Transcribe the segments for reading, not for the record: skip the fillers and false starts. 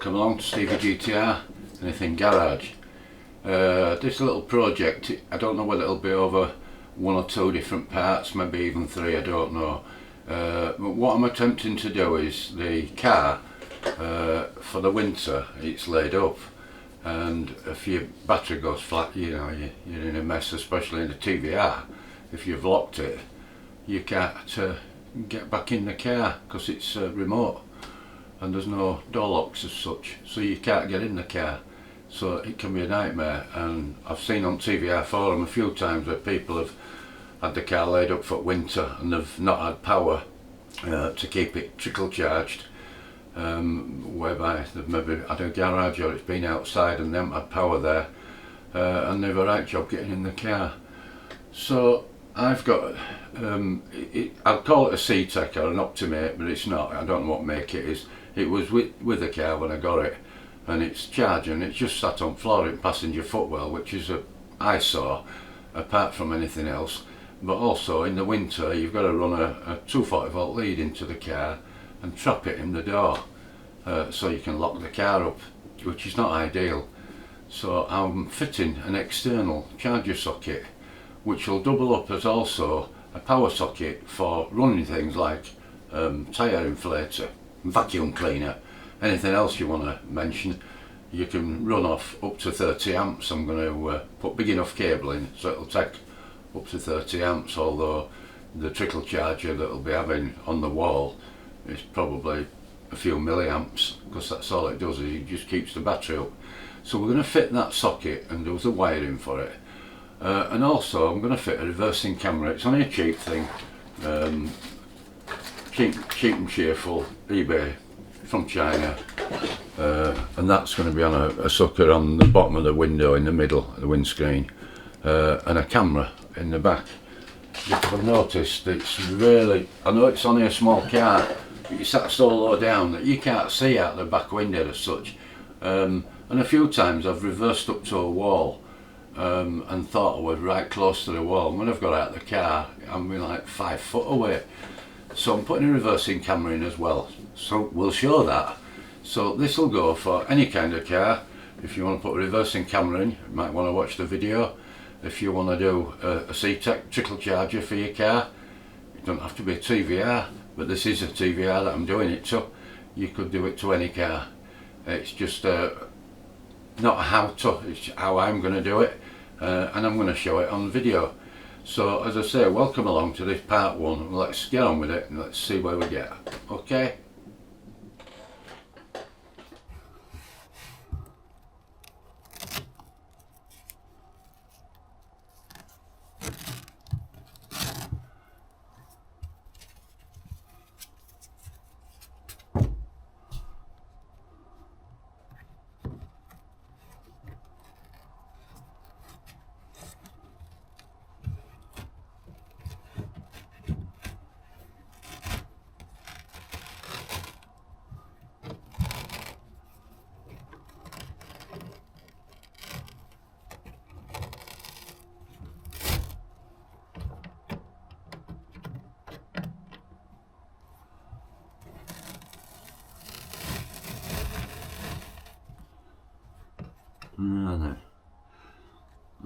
welcome along to Tvr GTR, anything garage. This little project, I don't know whether it'll be over 1 or 2 different parts, maybe even 3, I don't know. But what I'm attempting to do is the car, for the winter, it's laid up, and if your battery goes flat, you know, you're in a mess, especially in the TVR. If you've locked it, you can't get back in the car because it's remote and there's no door locks as such, so you can't get in the car, so it can be a nightmare. And I've seen on TVR forum a few times where people have had the car laid up for winter and they've not had power to keep it trickle charged, whereby they've maybe had a garage or it's been outside and they haven't had power there, and they've a right job getting in the car. So I've got, I'll call it a C-Tech or an Optimate, but it's not. I don't know what make it is. It was with the car when I got it, and it's charging. It's just sat on floor in passenger footwell, which is a eyesore apart from anything else. But also in the winter you've got to run a 240 volt lead into the car and trap it in the door, so you can lock the car up, which is not ideal. So I'm fitting an external charger socket, which will double up as also a power socket for running things like tyre inflator, vacuum cleaner, anything else you want to mention. You can run off up to 30 amps. I'm going to put big enough cable in so it'll take up to 30 amps, although the trickle charger that will be having on the wall is probably a few milliamps, because that's all it does, is it just keeps the battery up. So we're going to fit that socket and do the wiring for it. And also I'm going to fit a reversing camera. It's only a cheap thing, cheap and cheerful, eBay, from China, and that's going to be on a sucker on the bottom of the window in the middle of the windscreen, and a camera in the back. I've noticed it's really, I know it's only a small car, but you sat so low down that you can't see out the back window as such, and a few times I've reversed up to a wall and thought I was right close to the wall, and when I've got out of the car I'm like 5 foot away. So I'm putting a reversing camera in as well, so we'll show that. So this will go for any kind of car. If you want to put a reversing camera in, you might want to watch the video. If you want to do a C-Tech trickle charger for your car, it doesn't have to be a TVR, but this is a TVR that I'm doing it to. You could do it to any car. It's just not a how to, it's how I'm going to do it, and I'm going to show it on video. So as I say, welcome along to this part 1. Let's get on with it and let's see where we get. Okay?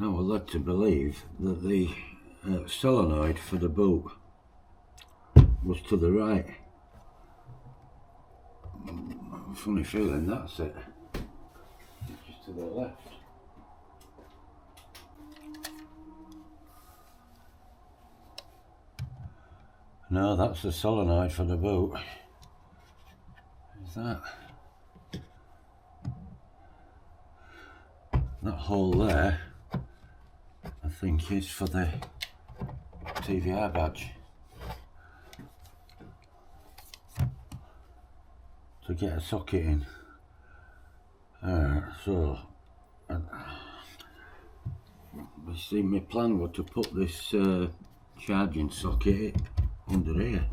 Now we're led to believe that the solenoid for the boot was to the right. Funny feeling that's it. It's just to the left. No, that's the solenoid for the boot. Is that? That hole there, I think, is for the TVR badge, to get a socket in. So you see, my plan was to put this charging socket under here,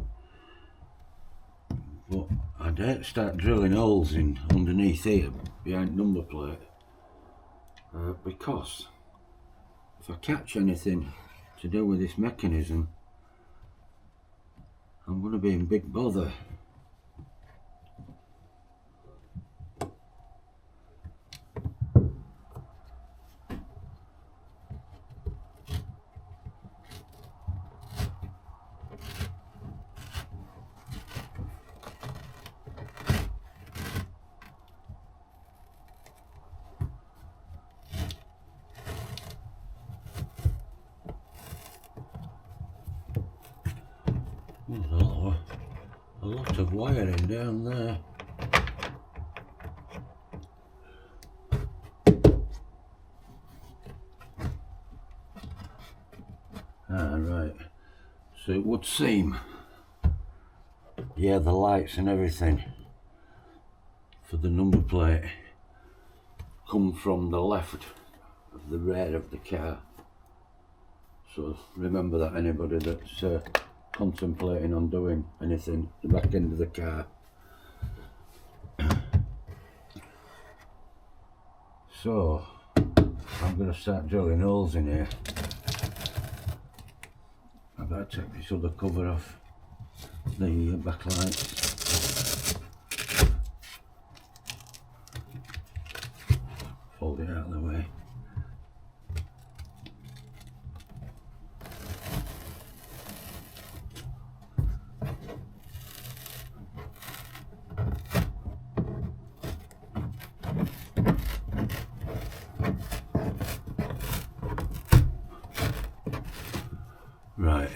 but I don't start drilling holes in underneath here behind number plate, because if I catch anything to do with this mechanism, I'm going to be in big bother. There's a lot of wiring down there. Ah, right. So it would seem, yeah, the lights and everything for the number plate come from the left of the rear of the car. So remember that, anybody that's contemplating on doing anything the back end of the car. So I'm going to start drilling holes in here. I better take this other cover off the backlight. Fold it out of the way. Right.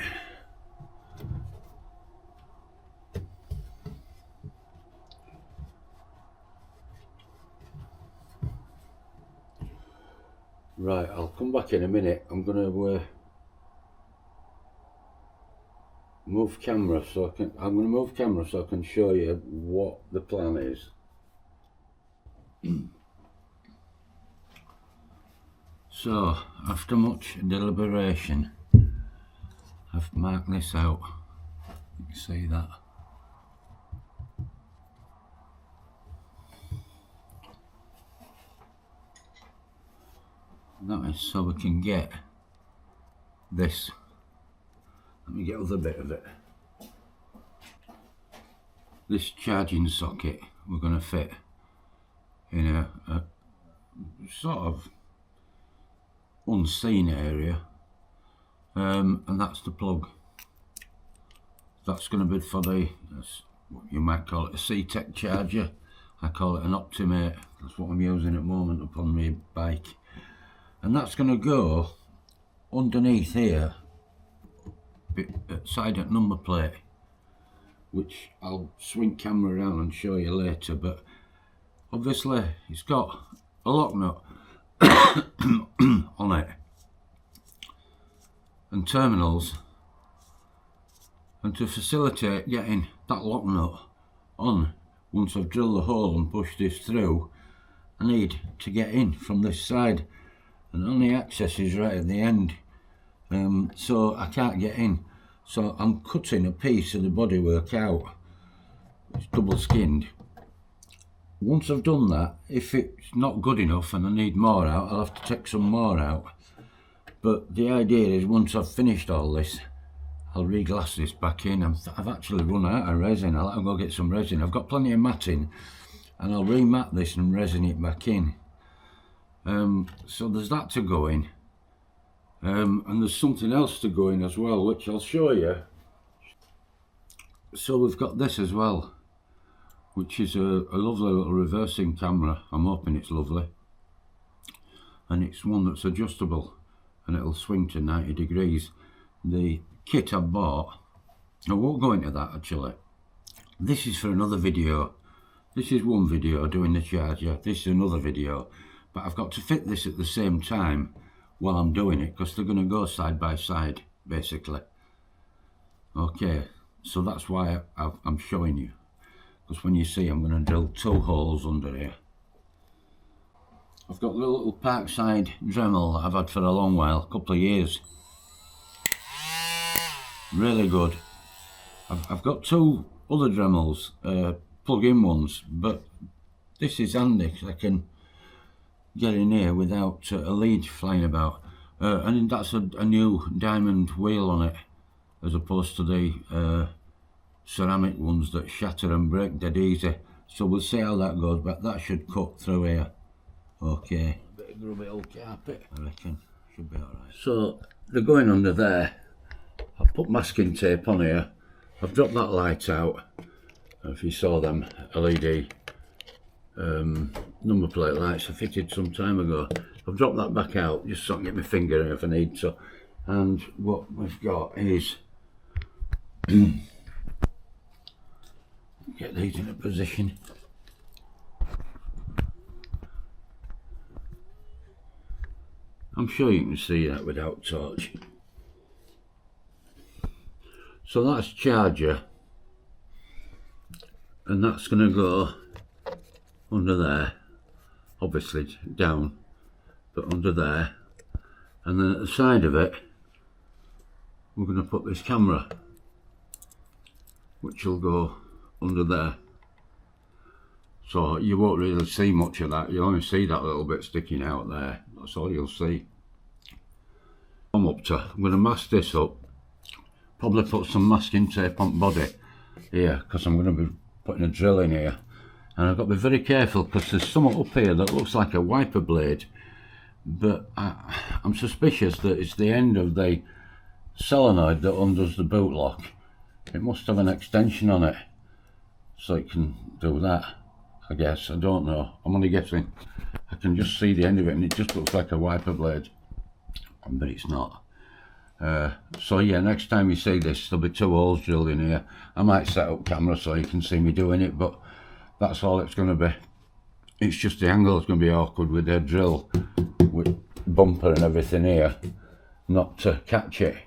Right, I'll come back in a minute. I'm going to move camera so I can. I'm going to move camera so I can show you what the plan is. So, after much deliberation, I've marked this out. You can see that. That is so we can get this. Let me get the other bit of it. This charging socket we're going to fit in a sort of unseen area, and that's the plug. That's going to be for what you might call it a C-Tech charger. I call it an Optimate. That's what I'm using at the moment upon my bike. And that's going to go underneath here, side at number plate, which I'll swing camera around and show you later. But obviously it's got a lock nut on it and terminals, and to facilitate getting that lock nut on, once I've drilled the hole and pushed this through, I need to get in from this side, and only access is right at the end, so I can't get in. So I'm cutting a piece of the bodywork out. It's double skinned. Once I've done that, if it's not good enough and I need more out, I'll have to take some more out. But the idea is, once I've finished all this, I'll re-glass this back in. I've actually run out of resin. I'll have to go get some resin. I've got plenty of matting, and I'll remat this and resin it back in. So there's that to go in, and there's something else to go in as well, which I'll show you. So we've got this as well, which is a lovely little reversing camera. I'm hoping it's lovely, and it's one that's adjustable and it'll swing to 90 degrees. The kit I bought, I won't go into that actually. This is for another video. This is one video doing the charger, this is another video, but I've got to fit this at the same time while I'm doing it, because they're going to go side by side basically. Okay, so that's why I'm showing you, because when you see, I'm going to drill 2 holes under here. I've got a little Parkside Dremel that I've had for a long while, a couple of years. Really good. I've got 2 other Dremels, plug-in ones, but this is handy because I can get in here without a lead flying about. And that's a new diamond wheel on it, as opposed to the ceramic ones that shatter and break dead easy. So we'll see how that goes, but that should cut through here. Okay. A bit of grubby old carpet, I reckon. Should be alright. So they're going under there. I've put masking tape on here. I've dropped that light out. If you saw them LED number plate lights I fitted some time ago, I've dropped that back out just so I can get my finger in if I need to. And what we've got is get these in a position. I'm sure you can see that without torch. So that's charger, and that's going to go under there, obviously down, but under there, and then at the side of it we're going to put this camera, which will go under there. So you won't really see much of that, you'll only see that little bit sticking out there, that's all you'll see. I'm going to mask this up, probably put some masking tape on body here, because I'm going to be putting a drill in here, and I've got to be very careful because there's something up here that looks like a wiper blade, but I'm suspicious that it's the end of the solenoid that undoes the boot lock. It must have an extension on it so it can do that, I guess. I don't know, I'm only guessing. I can just see the end of it and it just looks like a wiper blade, but it's not. So yeah, next time you see this there'll be 2 holes drilled in here. I might set up camera so you can see me doing it, but that's all it's going to be. It's just the angle is going to be awkward with the drill, with bumper and everything here, not to catch it.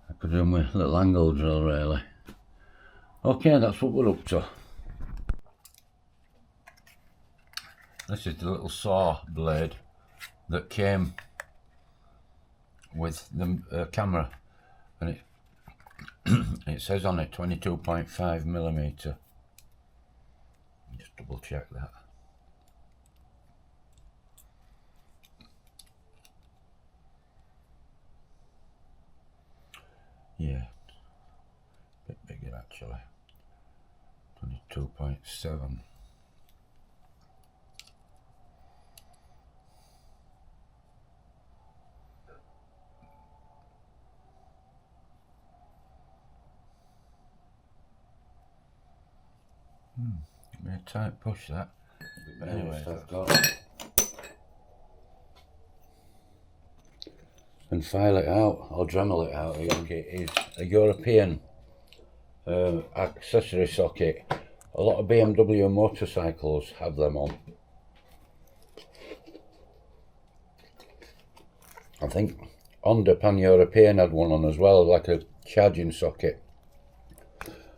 I could do my little angle drill really. Okay, that's what we're up to. This is the little saw blade that came with the camera, and it says on it 22.5mm. Just double check that. Yeah, a bit bigger actually. 22.7. Be a tight push that. But anyway, I've got and file it out or Dremel it out. It is a European accessory socket. A lot of BMW motorcycles have them on. I think Honda Pan-European had one on as well, like a charging socket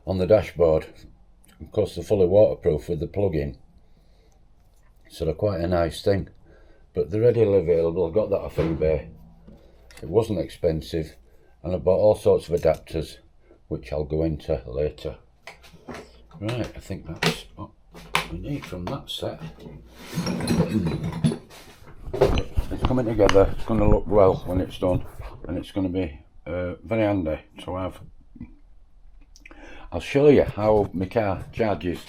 on the dashboard. Of course they're fully waterproof with the plug-in, so they're quite a nice thing, but they're readily available. I got that off eBay. It wasn't expensive, and I bought all sorts of adapters which I'll go into later. Right, I think that's what we need from that set. It's coming together, it's going to look well when it's done, and it's going to be very handy to have. I'll show you how my car charges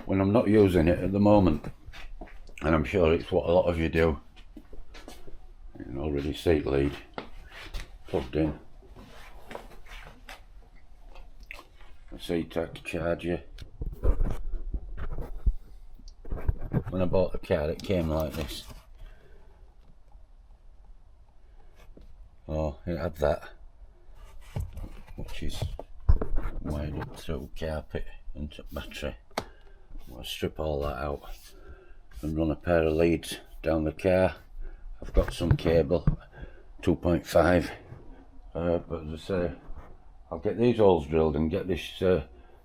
when I'm not using it at the moment, and I'm sure it's what a lot of you do. You can already see it lead plugged in. A C-Tech charger. When I bought the car it came like this. Oh, it had that, which is wired up through carpet into battery. I'll strip all that out and run a pair of leads down the car. I've got some cable, 2.5, but as I say, I'll get these holes drilled and get this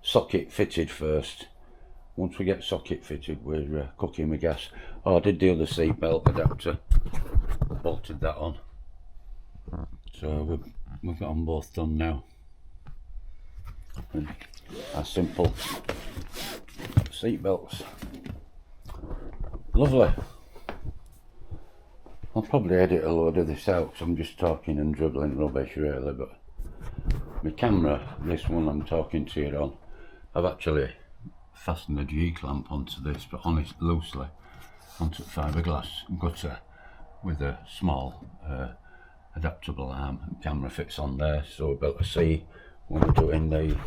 socket fitted first. Once we get socket fitted, we're cooking with gas. Oh, I did the other seat belt adapter, bolted that on, so we've got them both done now. And our simple seat belts, lovely. I'll probably edit a load of this out because I'm just talking and dribbling rubbish really, but my camera, this one I'm talking to you on, I've actually fastened a G-clamp onto this, but on it loosely, onto fiberglass gutter with a small adaptable arm. Camera fits on there, so we'll be able to see when we're doing the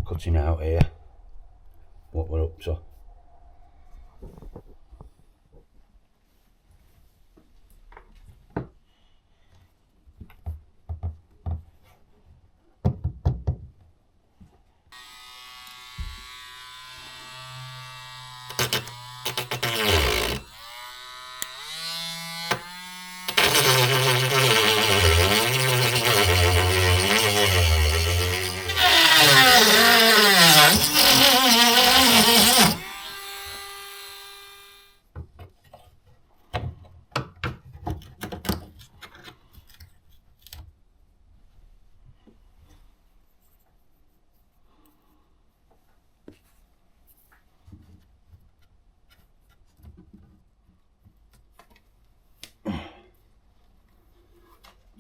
cutting out here what we're up to.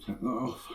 Take that off.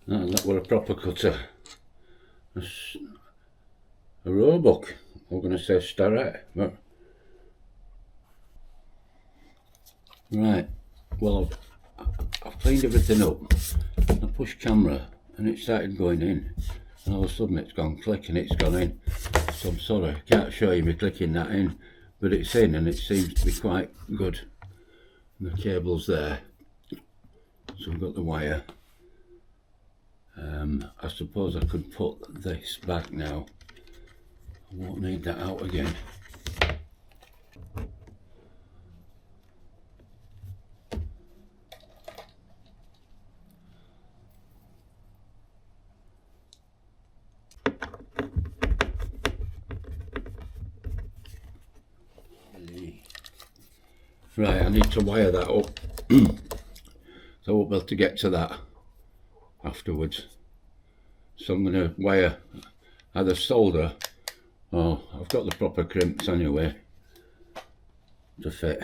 That were a proper cutter. A roebuck. I'm going to say starret. But right, well I've cleaned everything up. I pushed camera and it started going in, and all of a sudden it's gone click and it's gone in. So I'm sorry, I can't show you me clicking that in, but it's in and it seems to be quite good. And the cable's there, so we've got the wire. I suppose I could put this back now. I won't need that out again. Right, I need to wire that up, so I won't be able to get to that afterwards. So I'm going to wire either solder, or I've got the proper crimps anyway to fit.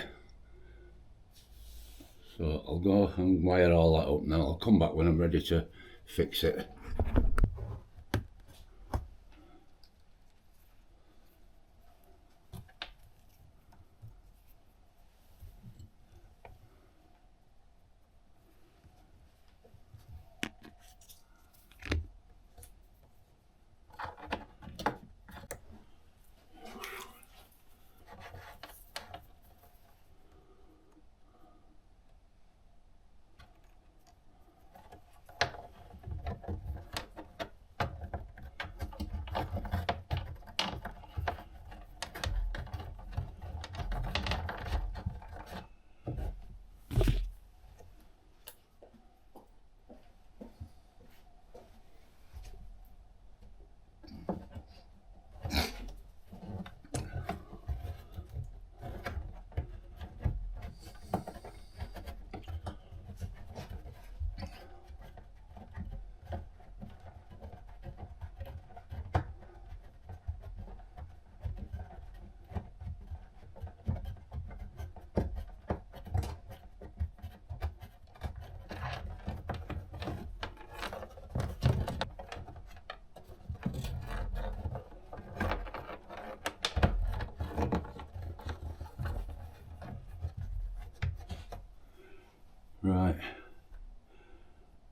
So I'll go and wire all that up now. I'll come back when I'm ready to fix it. Right,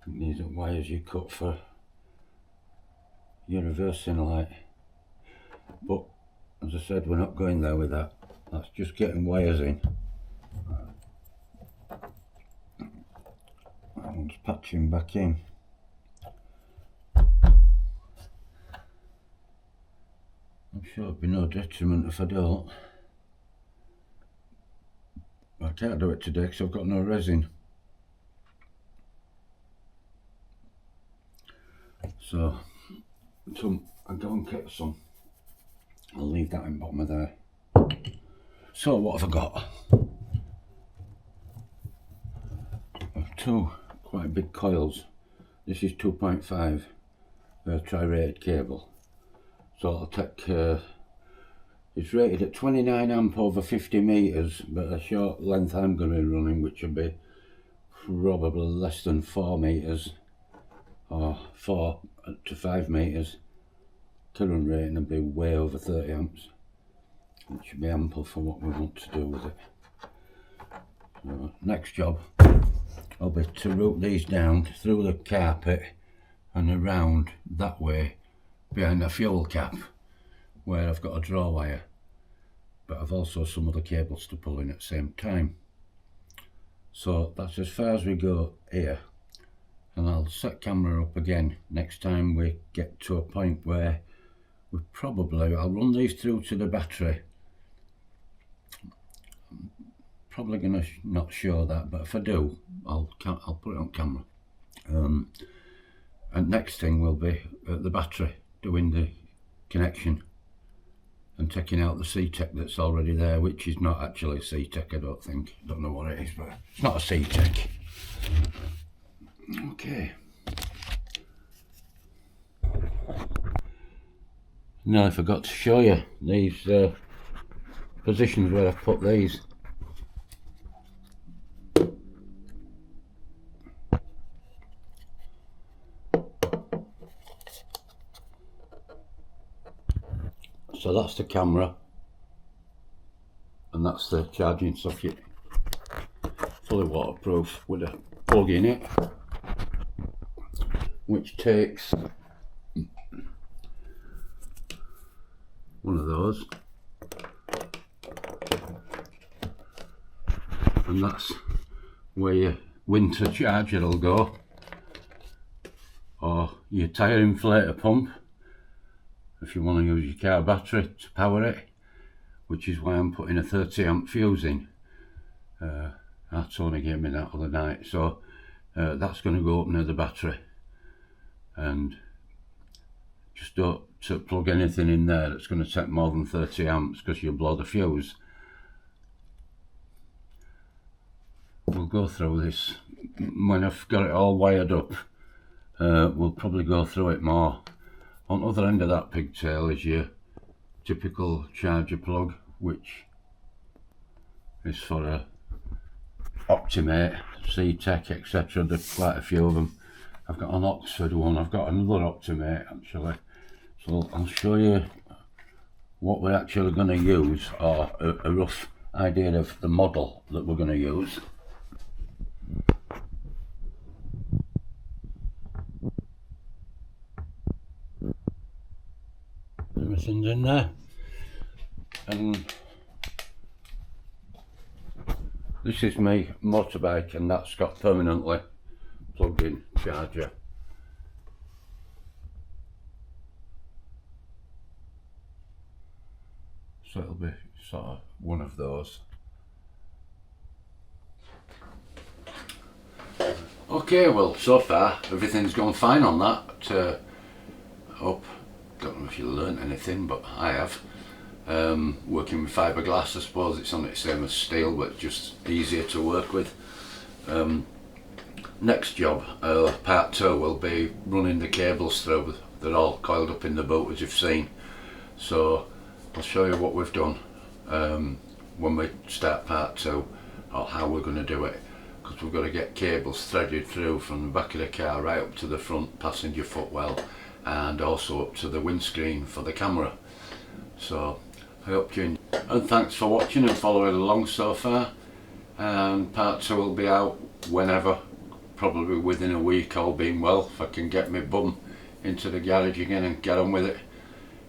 these are wires you cut for your reversing light, but as I said, we're not going there with that. That's just getting wires in. That one's patching back in. I'm sure it'd be no detriment if I don't. I can't do it today because I've got no resin. So I'll go and get some. I'll leave that in bottom of there. So what have I got? I've two quite big coils. This is 2.5 tri-rated cable. So I'll take, it's rated at 29 amp over 50 meters, but a short length I'm going to be running, which will be probably less than 4 meters, or 4 to 5 meters. current rating will be way over 30 amps. It should be ample for what we want to do with it. So next job will be to route these down through the carpet and around that way behind the fuel cap where I've got a draw wire, but I've also some other cables to pull in at the same time. So that's as far as we go here, and I'll set camera up again next time we get to a point where I'll run these through to the battery. Probably gonna not show that, but if I do, I'll put it on camera. And next thing will be the battery, doing the connection and taking out the C-Tech that's already there, which is not actually C-Tech, I don't think. Don't know what it is, but it's not a C-Tech. Okay. Now I forgot to show you these positions where I've put these. So that's the camera, and that's the charging socket, fully waterproof with a plug in it, which takes one of those, and that's where your winter charger will go, or your tyre inflator pump if you want to use your car battery to power it, which is why I'm putting a 30 amp fuse in. Tony gave me that other night, so that's going to go up near the battery, and just don't plug anything in there that's going to take more than 30 amps because you'll blow the fuse. We'll go through this when I've got it all wired up. We'll probably go through it more. On the other end of that pigtail is your typical charger plug, which is for a Optimate, C-Tech, etc. There's quite a few of them. I've got an Oxford one, I've got another Optimate actually. So I'll show you what we're actually going to use, or a rough idea of the model that we're going to use. Everything's in there, and this is my motorbike, and that's got permanently plugged in charger. So it'll be sort of one of those. Okay, well, so far everything's gone fine on that. Don't know if you learnt anything, but I have. Working with fiberglass, I suppose it's on the same as steel, but just easier to work with. Next job, part 2, will be running the cables through. They're all coiled up in the boot, as you've seen. So I'll show you what we've done when we start part 2, or how we're going to do it, because we've got to get cables threaded through from the back of the car right up to the front passenger footwell, and also up to the windscreen for the camera. So I hope you enjoy, and thanks for watching and following along so far. And part 2 will be out whenever, probably within a week, all being well, if I can get my bum into the garage again and get on with it.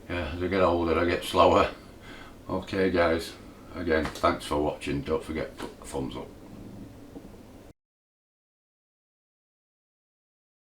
Yeah, as I get older I get slower. Okay guys, again thanks for watching, don't forget to put a thumbs up.